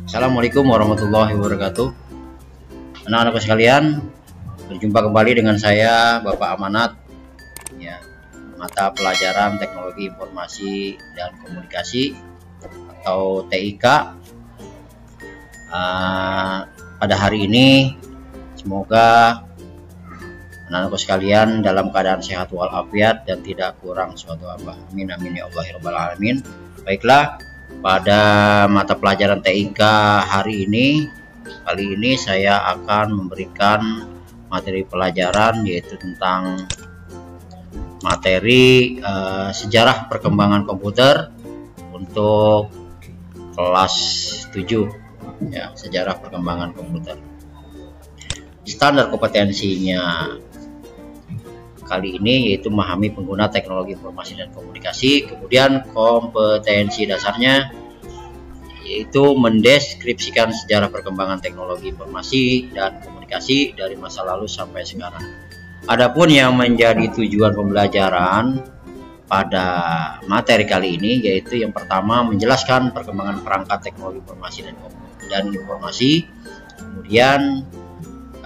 Assalamualaikum warahmatullahi wabarakatuh. Anak-anakku sekalian, berjumpa kembali dengan saya Bapak Amanat, ya, mata pelajaran Teknologi Informasi dan Komunikasi atau TIK. Pada hari ini semoga anak-anakku sekalian dalam keadaan sehat walafiat dan tidak kurang suatu apa. Amin amin ya Allah ya rabbal alamin. Baiklah, pada mata pelajaran TIK kali ini saya akan memberikan materi pelajaran yaitu tentang materi sejarah perkembangan komputer untuk kelas 7, ya, sejarah perkembangan komputer. Standar kompetensinya kali ini yaitu memahami pengguna teknologi informasi dan komunikasi. Kemudian kompetensi dasarnya yaitu mendeskripsikan sejarah perkembangan teknologi informasi dan komunikasi dari masa lalu sampai sekarang. Adapun yang menjadi tujuan pembelajaran pada materi kali ini yaitu yang pertama menjelaskan perkembangan perangkat teknologi informasi dan informasi, kemudian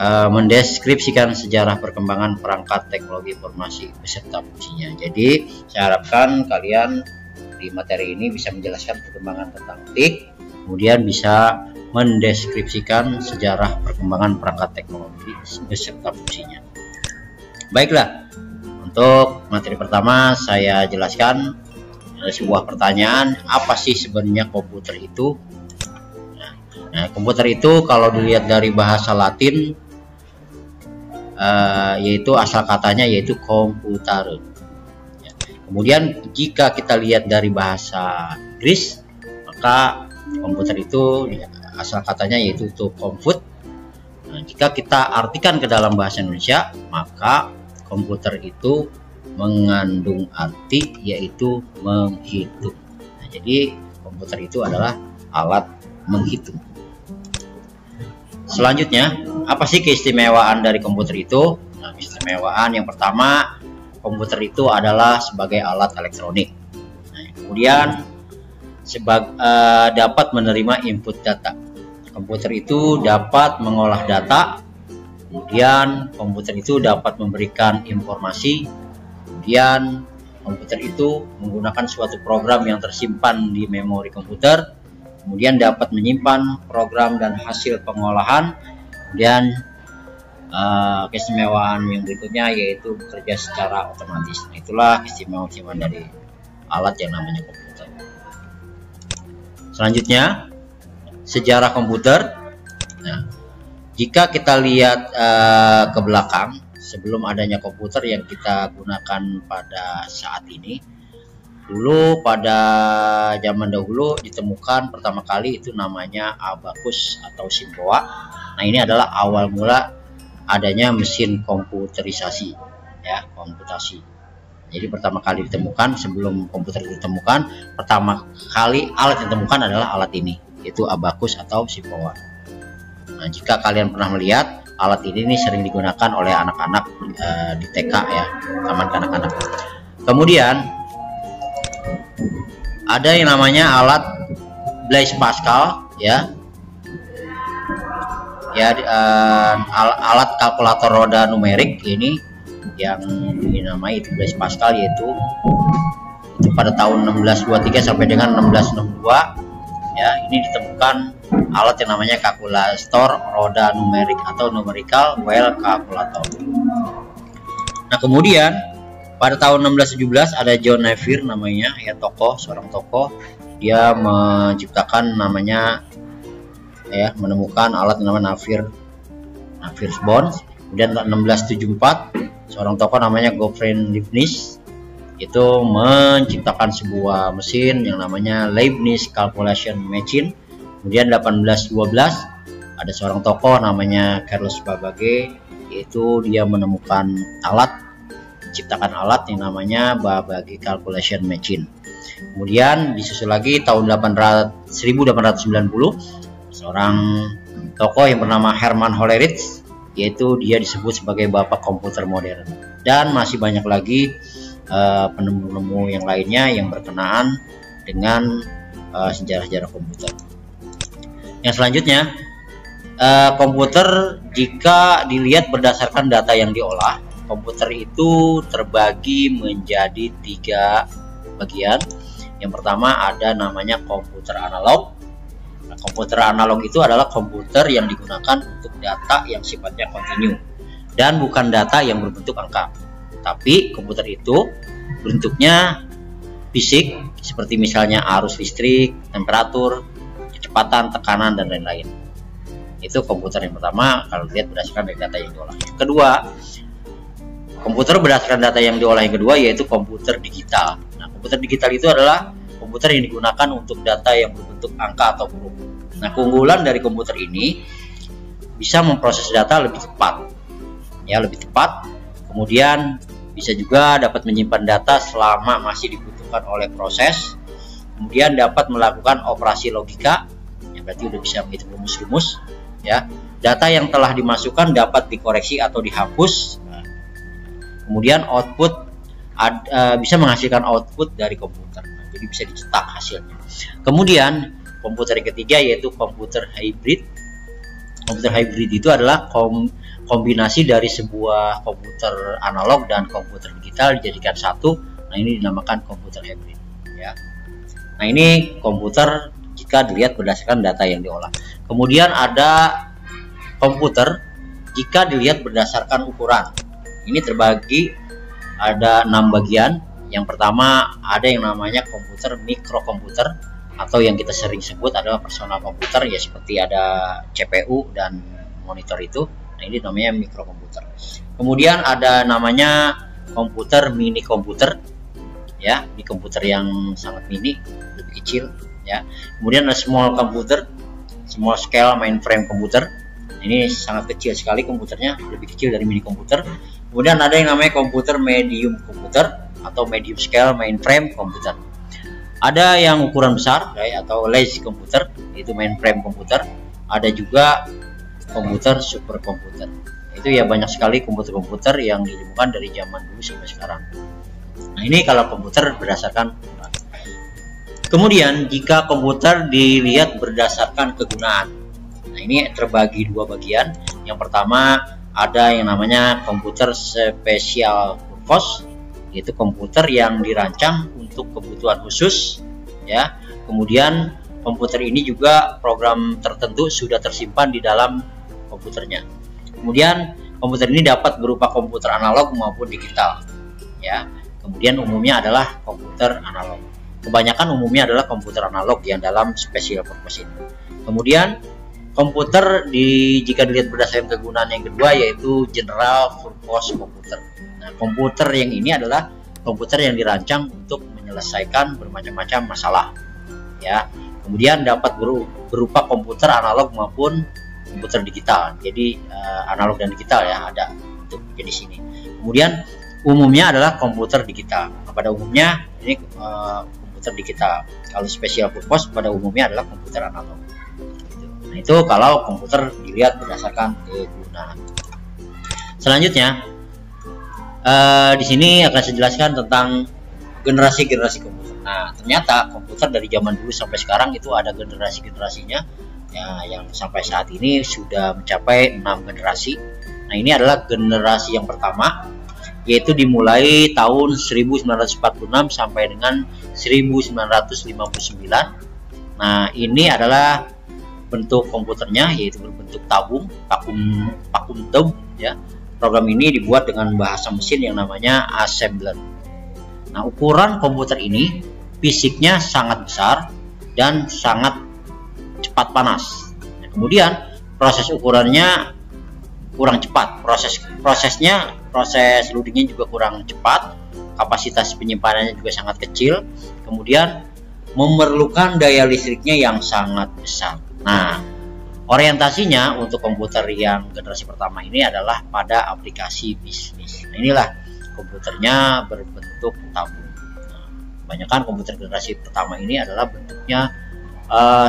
mendeskripsikan sejarah perkembangan perangkat teknologi informasi beserta fungsinya. Jadi saya harapkan kalian di materi ini bisa menjelaskan perkembangan tentang TIK, kemudian bisa mendeskripsikan sejarah perkembangan perangkat teknologi beserta fungsinya. Baiklah, untuk materi pertama saya jelaskan sebuah pertanyaan, apa sih sebenarnya komputer itu? Nah, komputer itu kalau dilihat dari bahasa Latin yaitu asal katanya yaitu komputer. Kemudian jika kita lihat dari bahasa Inggris, maka komputer itu asal katanya yaitu to compute. Nah, jika kita artikan ke dalam bahasa Indonesia, maka komputer itu mengandung arti yaitu menghitung. Nah, jadi komputer itu adalah alat menghitung. Selanjutnya, apa sih keistimewaan dari komputer itu? Nah, keistimewaan yang pertama, komputer itu adalah sebagai alat elektronik. Nah, kemudian dapat menerima input data. Komputer itu dapat mengolah data. Kemudian komputer itu dapat memberikan informasi. Kemudian komputer itu menggunakan suatu program yang tersimpan di memori komputer. Kemudian dapat menyimpan program dan hasil pengolahan. Kemudian keistimewaan yang berikutnya yaitu bekerja secara otomatis. Nah, itulah keistimewaan dari alat yang namanya komputer. Selanjutnya, sejarah komputer. Nah, jika kita lihat ke belakang sebelum adanya komputer yang kita gunakan pada saat ini, dulu pada zaman dahulu ditemukan pertama kali itu namanya abakus atau simboa. Nah, ini adalah awal mula adanya mesin komputerisasi, ya, komputasi. Jadi pertama kali ditemukan, sebelum komputer ditemukan, pertama kali alat yang ditemukan adalah alat ini, yaitu abakus atau simboa. Nah, jika kalian pernah melihat alat ini sering digunakan oleh anak-anak di TK, ya, taman kanak-kanak. Kemudian ada yang namanya alat Blaise Pascal, ya, alat kalkulator roda numerik ini yang dinamai itu Blaise Pascal, yaitu itu pada tahun 1623 sampai dengan 1662, ya. Ini ditemukan alat yang namanya kalkulator roda numerik atau numerical well calculator. Nah, kemudian pada tahun 1617 ada John Navier namanya, ya, seorang tokoh. Dia menciptakan namanya, ya, menemukan alat yang namanya Navier's Bonds. Kemudian 1674 seorang tokoh namanya Gottfried Leibniz itu menciptakan sebuah mesin yang namanya Leibniz Calculation Machine. Kemudian 1812 ada seorang tokoh namanya Carlos Babbage, yaitu dia menciptakan alat yang namanya Babbage Calculation Machine. Kemudian disusul lagi tahun 1890 seorang tokoh yang bernama Hermann Hollerith, yaitu dia disebut sebagai bapak komputer modern. Dan masih banyak lagi penemu-penemu yang lainnya yang berkenaan dengan sejarah-sejarah komputer. Yang selanjutnya, komputer jika dilihat berdasarkan data yang diolah, komputer itu terbagi menjadi 3 bagian. Yang pertama ada namanya komputer analog. Nah, komputer analog itu adalah komputer yang digunakan untuk data yang sifatnya kontinu dan bukan data yang berbentuk angka. Tapi komputer itu bentuknya fisik, seperti misalnya arus listrik, temperatur, kecepatan, tekanan, dan lain-lain. Itu komputer yang pertama kalau dilihat berdasarkan dari data yang diolah. Yang kedua, komputer berdasarkan data yang diolah yang kedua yaitu komputer digital. Nah, komputer digital itu adalah komputer yang digunakan untuk data yang berbentuk angka atau huruf. Nah, keunggulan dari komputer ini bisa memproses data lebih cepat. Ya, lebih cepat. Kemudian bisa juga dapat menyimpan data selama masih dibutuhkan oleh proses. Kemudian dapat melakukan operasi logika. Ya, berarti udah bisa menghitung rumus-rumus. Ya, data yang telah dimasukkan dapat dikoreksi atau dihapus. Nah, kemudian output bisa menghasilkan output dari komputer. Nah, jadi bisa dicetak hasilnya. Kemudian komputer yang ketiga yaitu komputer hybrid. Komputer hybrid itu adalah kombinasi dari sebuah komputer analog dan komputer digital dijadikan satu. Nah, ini dinamakan komputer hybrid. Ya. Nah, ini komputer jika dilihat berdasarkan data yang diolah. Kemudian ada komputer jika dilihat berdasarkan ukuran. Ini terbagi ada 6 bagian. Yang pertama ada yang namanya komputer mikrokomputer atau yang kita sering sebut adalah personal komputer, ya seperti ada CPU dan monitor itu. Nah, ini namanya mikrokomputer. Kemudian ada namanya komputer mini komputer, ya, ini komputer yang sangat mini, lebih kecil, ya. Kemudian ada small komputer, small scale mainframe komputer. Ini sangat kecil sekali komputernya, lebih kecil dari mini komputer. Kemudian ada yang namanya komputer medium komputer atau medium scale mainframe komputer. Ada yang ukuran besar, ya, atau large komputer, itu mainframe komputer. Ada juga komputer superkomputer. Itu ya banyak sekali komputer-komputer yang ditemukan dari zaman dulu sampai sekarang. Nah, ini kalau komputer berdasarkan ukuran. Kemudian jika komputer dilihat berdasarkan kegunaan. Nah, ini terbagi 2 bagian. Yang pertama ada yang namanya komputer special purpose, yaitu komputer yang dirancang untuk kebutuhan khusus, ya. Kemudian komputer ini juga program tertentu sudah tersimpan di dalam komputernya. Kemudian komputer ini dapat berupa komputer analog maupun digital, ya. Kemudian umumnya adalah komputer analog. Kebanyakan umumnya adalah komputer analog yang dalam special purpose ini. Kemudian komputer jika dilihat berdasarkan kegunaan yang kedua yaitu general purpose komputer. Nah, komputer yang ini adalah komputer yang dirancang untuk menyelesaikan bermacam-macam masalah, ya. Kemudian dapat berupa komputer analog maupun komputer digital. Jadi analog dan digital, ya, ada untuk jenis ini. Kemudian umumnya adalah komputer digital. Nah, pada umumnya ini komputer digital. Kalau special purpose pada umumnya adalah komputer analog. Nah, itu kalau komputer dilihat berdasarkan kegunaan. Selanjutnya di sini akan saya jelaskan tentang generasi-generasi komputer. Nah, ternyata komputer dari zaman dulu sampai sekarang itu ada generasi-generasinya, ya, yang sampai saat ini sudah mencapai 6 generasi. Nah, ini adalah generasi yang pertama, yaitu dimulai tahun 1946 sampai dengan 1959. Nah, ini adalah bentuk komputernya yaitu berbentuk vacuum tube, ya. Program ini dibuat dengan bahasa mesin yang namanya assembler. Nah, ukuran komputer ini fisiknya sangat besar dan sangat cepat panas. Nah, kemudian proses ukurannya kurang cepat. Proses loadingnya juga kurang cepat. Kapasitas penyimpanannya juga sangat kecil. Kemudian memerlukan daya listriknya yang sangat besar. Nah, orientasinya untuk komputer yang generasi pertama ini adalah pada aplikasi bisnis. Nah, inilah komputernya berbentuk tabung. Nah, kebanyakan komputer generasi pertama ini adalah bentuknya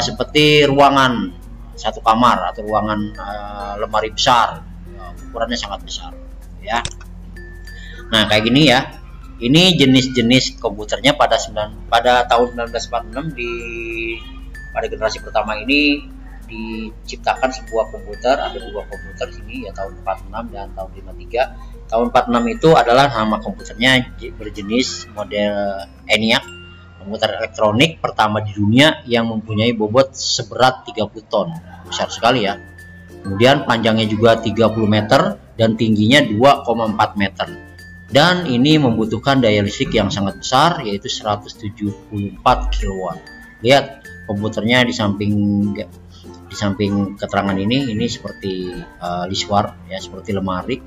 seperti ruangan satu kamar atau ruangan lemari besar. Ukurannya sangat besar, ya. Nah, kayak gini, ya. Ini jenis-jenis komputernya pada tahun 1946 pada generasi pertama ini diciptakan sebuah komputer, ada dua komputer sini ya, tahun 46 dan tahun 53. Tahun 46 itu adalah nama komputernya berjenis model ENIAC, komputer elektronik pertama di dunia yang mempunyai bobot seberat 30 ton. Besar sekali ya. Kemudian panjangnya juga 30 meter dan tingginya 2,4 meter. Dan ini membutuhkan daya listrik yang sangat besar, yaitu 174 kW. Lihat komputernya di samping keterangan ini seperti liswar ya, seperti lemari,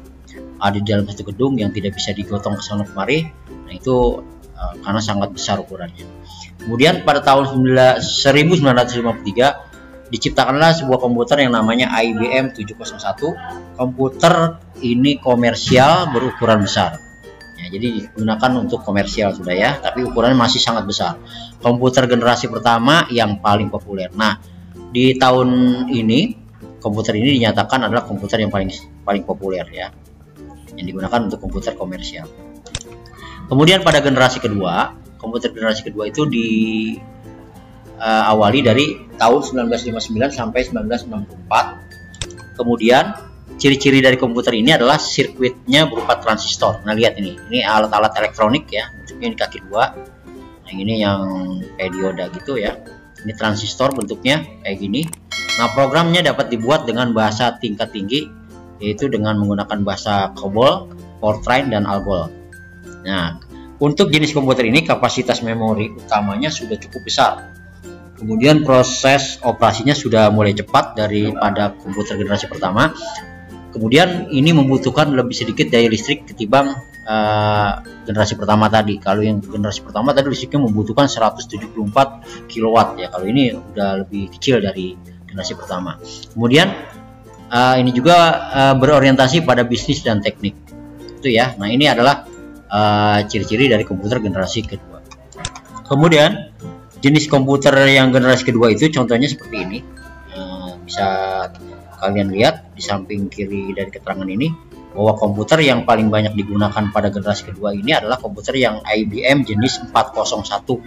ada di dalam satu gedung yang tidak bisa digotong ke sana kemari. Nah itu karena sangat besar ukurannya. Kemudian pada tahun 1953 diciptakanlah sebuah komputer yang namanya IBM 701. Komputer ini komersial berukuran besar. Ya, jadi digunakan untuk komersial sudah ya, tapi ukurannya masih sangat besar. Komputer generasi pertama yang paling populer. Nah, di tahun ini komputer ini dinyatakan adalah komputer yang paling populer ya, yang digunakan untuk komputer komersial. Kemudian pada generasi kedua, komputer generasi kedua itu awali dari tahun 1959 sampai 1964. Kemudian ciri-ciri dari komputer ini adalah sirkuitnya berupa transistor. Nah lihat ini alat-alat elektronik ya, bentuknya ini kaki dua. Nah ini yang kayak dioda gitu ya. Ini transistor bentuknya kayak gini. Nah programnya dapat dibuat dengan bahasa tingkat tinggi, yaitu dengan menggunakan bahasa COBOL, Fortran, dan ALGOL. Nah untuk jenis komputer ini kapasitas memori utamanya sudah cukup besar. Kemudian proses operasinya sudah mulai cepat daripada komputer generasi pertama. Kemudian ini membutuhkan lebih sedikit daya listrik ketimbang generasi pertama tadi. Kalau yang generasi pertama tadi listriknya membutuhkan 174 kW ya. Kalau ini udah lebih kecil dari generasi pertama. Kemudian ini juga berorientasi pada bisnis dan teknik. Itu ya. Nah, ini adalah ciri-ciri dari komputer generasi kedua. Kemudian jenis komputer yang generasi kedua itu contohnya seperti ini. Bisa kalian lihat di samping kiri dari keterangan ini bahwa komputer yang paling banyak digunakan pada generasi kedua ini adalah komputer yang IBM jenis 401.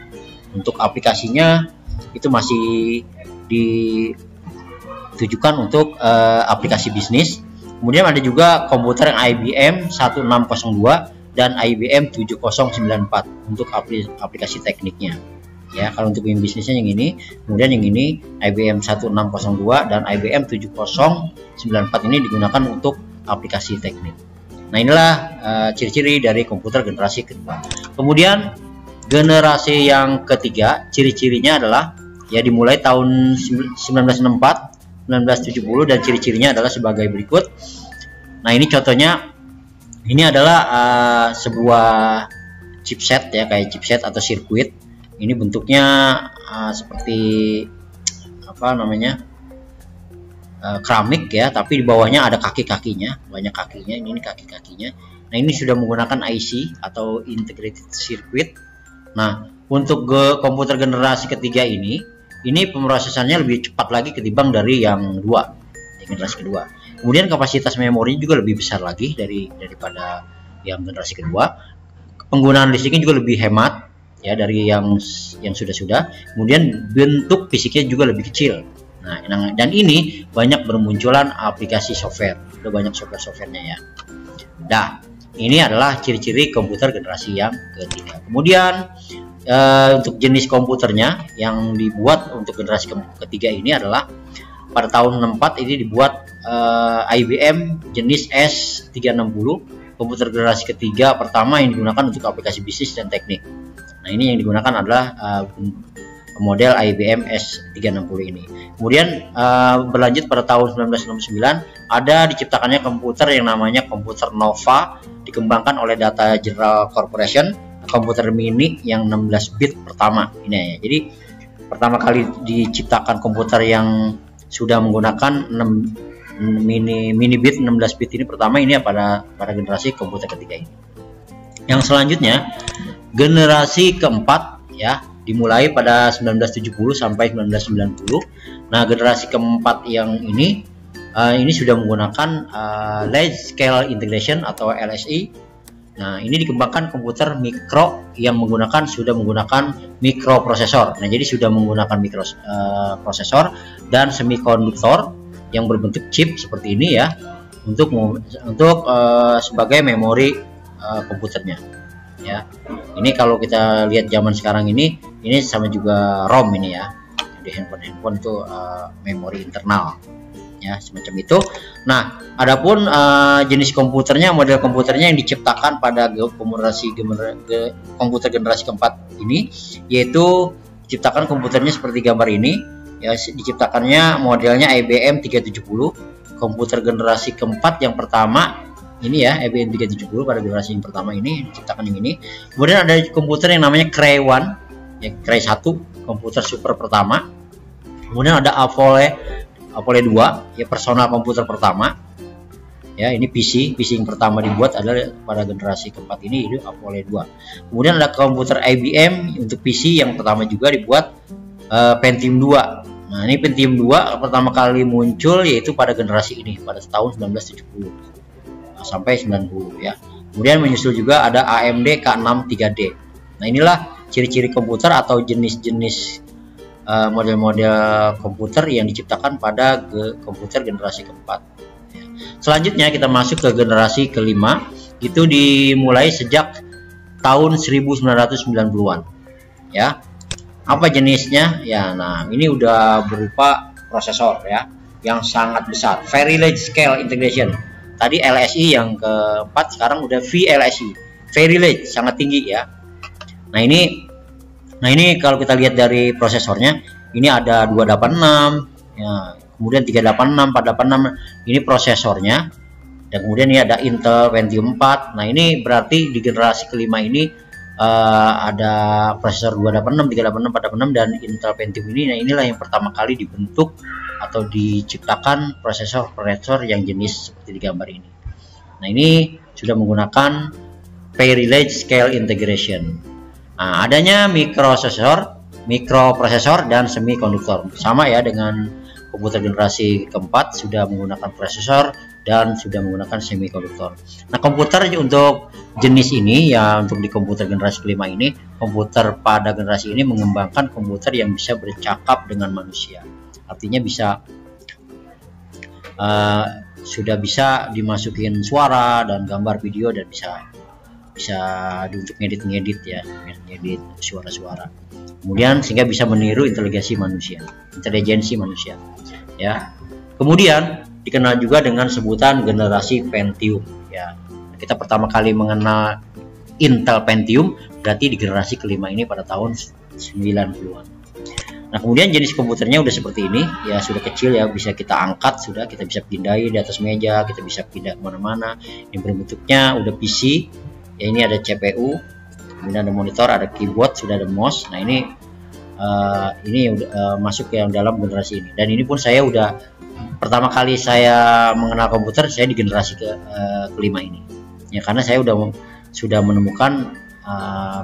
Untuk aplikasinya itu masih ditujukan untuk aplikasi bisnis. Kemudian ada juga komputer yang IBM 1602 dan IBM 7094 untuk aplikasi tekniknya. Ya, kalau untuk yang bisnisnya yang ini, kemudian yang ini IBM 1602 dan IBM 7094 ini digunakan untuk aplikasi teknik. Nah, inilah ciri-ciri dari komputer generasi kedua. Kemudian generasi yang ketiga, ciri-cirinya adalah ya dimulai tahun 1964, 1970 dan ciri-cirinya adalah sebagai berikut. Nah, ini contohnya, ini adalah sebuah chipset ya, kayak chipset atau sirkuit. Ini bentuknya seperti apa namanya, keramik ya, tapi di bawahnya ada kaki-kakinya, banyak kakinya. Ini kaki-kakinya. Nah ini sudah menggunakan IC atau integrated circuit. Nah untuk komputer generasi ketiga ini pemrosesannya lebih cepat lagi ketimbang dari yang generasi kedua. Kemudian kapasitas memori juga lebih besar lagi daripada yang generasi kedua. Penggunaan listriknya juga lebih hemat ya dari yang sudah. Kemudian bentuk fisiknya juga lebih kecil. Nah, dan ini banyak bermunculan aplikasi software. Udah banyak software-softwarenya ya. Nah, ini adalah ciri-ciri komputer generasi yang ketiga. Kemudian untuk jenis komputernya yang dibuat untuk generasi ketiga ini adalah pada tahun 64 ini dibuat IBM jenis S360, komputer generasi ketiga pertama yang digunakan untuk aplikasi bisnis dan teknik. Nah ini yang digunakan adalah model IBM S360 ini. Kemudian berlanjut pada tahun 1969 ada diciptakannya komputer yang namanya komputer Nova, dikembangkan oleh Data General Corporation, komputer mini yang 16 bit pertama ini ya. Jadi pertama kali diciptakan komputer yang sudah menggunakan mini bit 16 bit ini pertama ini ya pada generasi komputer ketiga ini. Yang selanjutnya generasi keempat ya, dimulai pada 1970 sampai 1990. Nah, generasi keempat yang ini sudah menggunakan large scale integration atau LSI. Nah, ini dikembangkan komputer mikro yang sudah menggunakan mikroprosesor. Nah, jadi sudah menggunakan mikroprosesor dan semikonduktor yang berbentuk chip seperti ini ya, untuk sebagai memori komputernya ya. Ini kalau kita lihat zaman sekarang ini sama juga ROM ini ya, di handphone itu memori internal ya, semacam itu. Nah, adapun jenis komputernya, model komputernya yang diciptakan pada komputer generasi keempat ini, yaitu diciptakan komputernya seperti gambar ini ya. Diciptakannya modelnya IBM 370, komputer generasi keempat yang pertama ini ya, IBM 370 pada generasi yang pertama ini diciptakan yang ini. Kemudian ada komputer yang namanya Cray 1 ya, Cray 1, komputer super pertama. Kemudian ada Apollo 2 ya, personal komputer pertama ya. Ini PC yang pertama dibuat adalah pada generasi keempat ini, itu Apollo 2. Kemudian ada komputer IBM untuk PC yang pertama juga dibuat, Pentium 2. Nah, ini Pentium 2 pertama kali muncul yaitu pada generasi ini pada tahun 1970 sampai 90 ya. Kemudian menyusul juga ada AMD K6 3D. Nah, inilah ciri-ciri komputer atau jenis-jenis model-model komputer yang diciptakan pada komputer generasi keempat. Selanjutnya kita masuk ke generasi kelima, itu dimulai sejak tahun 1990-an ya. Apa jenisnya ya? Nah, ini udah berupa prosesor ya yang sangat besar, very large scale integration. Tadi LSI yang keempat, sekarang udah VLSI, very large, sangat tinggi ya. Nah ini kalau kita lihat dari prosesornya, ini ada 286 ya, kemudian 386, 486, ini prosesornya. Dan kemudian ini ada Intel Pentium 4. Nah, ini berarti di generasi kelima ini ada prosesor 286, 386, 486 dan Intel Pentium ini. Nah, inilah yang pertama kali dibentuk atau diciptakan prosesor yang jenis seperti di gambar ini. Nah, ini sudah menggunakan very large scale integration. Nah, adanya mikroprosesor dan semikonduktor sama ya dengan komputer generasi keempat, sudah menggunakan prosesor dan sudah menggunakan semikonduktor. Nah, komputer untuk jenis ini ya, untuk di komputer generasi kelima ini, komputer pada generasi ini mengembangkan komputer yang bisa bercakap dengan manusia. Artinya sudah bisa dimasukin suara dan gambar video, dan bisa untuk ngedit ya, ngedit suara-suara. Kemudian sehingga bisa meniru intelijensi manusia ya. Kemudian dikenal juga dengan sebutan generasi Pentium ya. Kita pertama kali mengenal Intel Pentium berarti di generasi kelima ini pada tahun 90-an. Nah, kemudian jenis komputernya udah seperti ini ya, sudah kecil ya, bisa kita angkat, kita bisa pindahin di atas meja, kita bisa pindah kemana-mana. Ini bentuknya udah PC ya, ini ada CPU, kemudian ada monitor, ada keyboard, sudah ada mouse. Nah, ini udah masuk yang dalam generasi ini. Dan ini pun saya udah pertama kali saya mengenal komputer saya di generasi kelima ini ya, karena saya sudah menemukan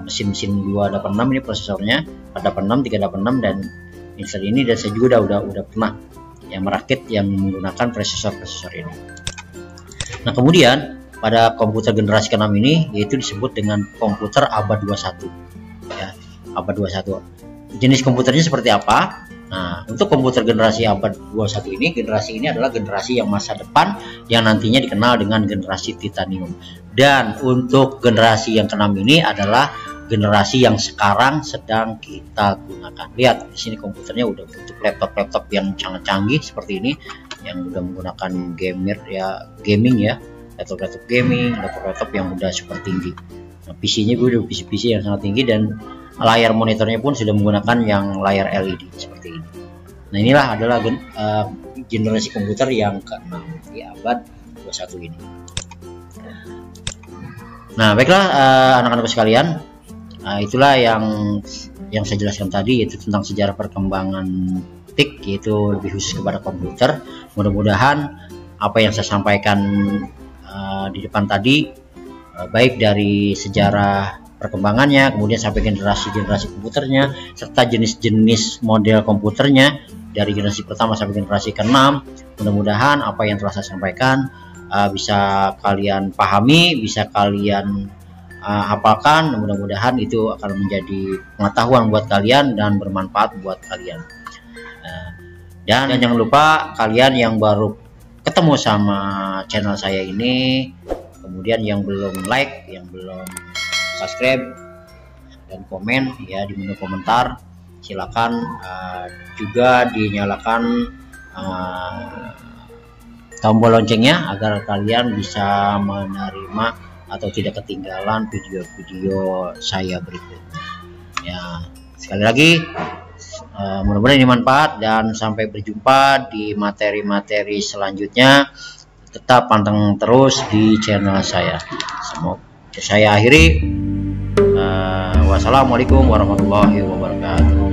mesin-mesin 286 ini prosesornya, 486, 386 dan insert ini, dan saya juga udah pernah yang merakit yang menggunakan prosesor ini. Nah, kemudian pada komputer generasi ke-6 ini yaitu disebut dengan komputer abad 21 ya, abad 21. Jenis komputernya seperti apa? Nah, untuk komputer generasi abad 21 ini, generasi ini adalah generasi yang masa depan yang nantinya dikenal dengan generasi titanium. Dan untuk generasi yang ke-6 ini adalah generasi yang sekarang sedang kita gunakan. Lihat di sini komputernya udah bentuk laptop yang sangat canggih seperti ini, yang udah menggunakan gaming ya, laptop gaming, laptop yang udah super tinggi. Nah, PC-nya udah PC yang sangat tinggi, dan layar monitornya pun sudah menggunakan yang layar LED seperti ini. Nah, inilah adalah generasi komputer yang ke-6 di abad 21 ini. Nah, baiklah anak-anak sekalian, itulah yang saya jelaskan tadi, yaitu tentang sejarah perkembangan TIC, yaitu lebih khusus kepada komputer. Mudah-mudahan apa yang saya sampaikan di depan tadi, baik dari sejarah perkembangannya, kemudian sampai generasi komputernya, serta jenis-jenis model komputernya dari generasi pertama sampai generasi ke-6. Mudah-mudahan apa yang telah saya sampaikan bisa kalian pahami, bisa kalian hafalkan. Mudah-mudahan itu akan menjadi pengetahuan buat kalian dan bermanfaat buat kalian. Dan jangan lupa kalian yang baru ketemu sama channel saya ini, kemudian yang belum like, yang belum subscribe dan komen ya di menu komentar, silakan juga dinyalakan tombol loncengnya agar kalian bisa menerima atau tidak ketinggalan video-video saya berikutnya. Ya, sekali lagi mudah-mudahan ini manfaat dan sampai berjumpa di materi-materi selanjutnya. Tetap panteng terus di channel saya. Semoga saya akhiri. Wassalamualaikum warahmatullahi wabarakatuh.